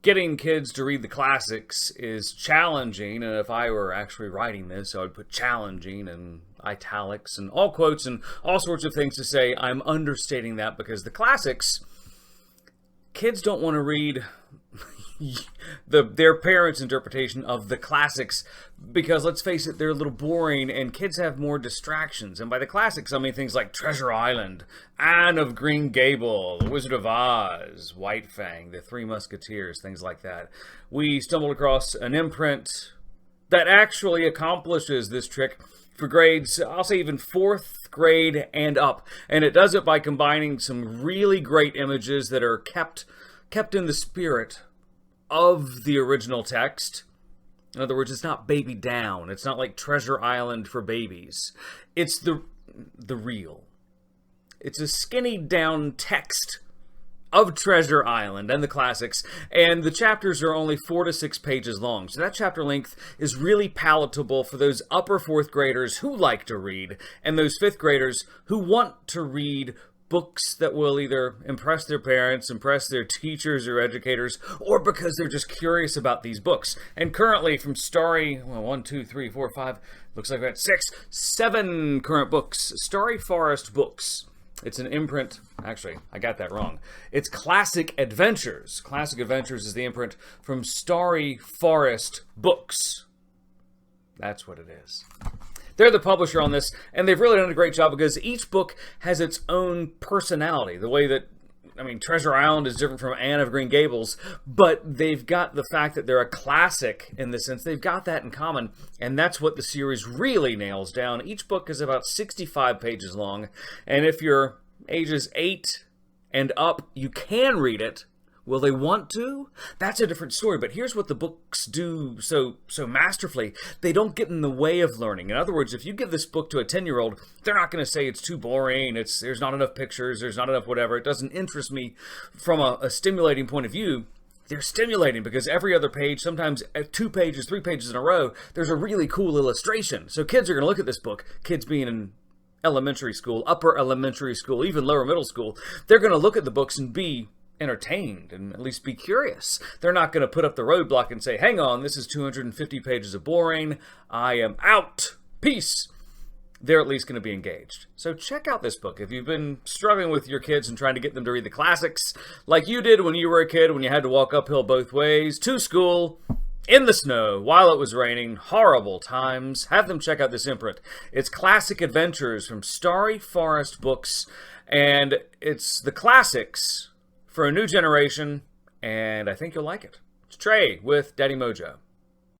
Getting kids to read the classics is challenging, and if I were actually writing this, I would put challenging and italics and all quotes and all sorts of things to say I'm understating that, because the classics, kids don't want to read their parents' interpretation of the classics, because let's face it, they're a little boring and kids have more distractions. And by the classics, I mean things like Treasure Island, Anne of Green Gable, The Wizard of Oz, White Fang, The Three Musketeers, things like that. We stumbled across an imprint that actually accomplishes this trick for grades, I'll say even 4th grade and up. And it does it by combining some really great images that are kept in the spirit of the original text. In other words, it's not babied down. It's not like Treasure Island for babies. It's the real. It's a skinny down text of Treasure Island and the classics, and the chapters are only 4 to 6 pages long. So that chapter length is really palatable for those upper 4th graders who like to read, and those 5th graders who want to read books that will either impress their parents, impress their teachers or educators, or because they're just curious about these books. And currently from Starry, 1, 2, 3, 4, 5, looks like we got 6, 7 current books. Starry Forest Books. It's an imprint, actually, I got that wrong. It's Classic Adventures. Classic Adventures is the imprint from Starry Forest Books. That's what it is. They're the publisher on this, and they've really done a great job because each book has its own personality. The way that, I mean, Treasure Island is different from Anne of Green Gables, but they've got the fact that they're a classic in the sense. They've got that in common, and that's what the series really nails down. Each book is about 65 pages long, and if you're ages 8 and up, you can read it. Will they want to? That's a different story, but here's what the books do so masterfully. They don't get in the way of learning. In other words, if you give this book to a 10-year-old, they're not going to say it's too boring, there's not enough pictures, there's not enough whatever, it doesn't interest me from a stimulating point of view. They're stimulating because every other page, sometimes 2 pages, 3 pages in a row, there's a really cool illustration. So kids are going to look at this book, kids being in elementary school, upper elementary school, even lower middle school, they're going to look at the books and be entertained and at least be curious. They're not going to put up the roadblock and say, hang on, this is 250 pages of boring, I am out, peace. They're at least going to be engaged. So check out this book. If you've been struggling with your kids and trying to get them to read the classics like you did when you were a kid, when you had to walk uphill both ways to school, in the snow, while it was raining, horrible times, have them check out this imprint. It's Classic Adventures from Starry Forest Books, and it's the classics for a new generation, and I think you'll like it. It's Trey with Daddy Mojo.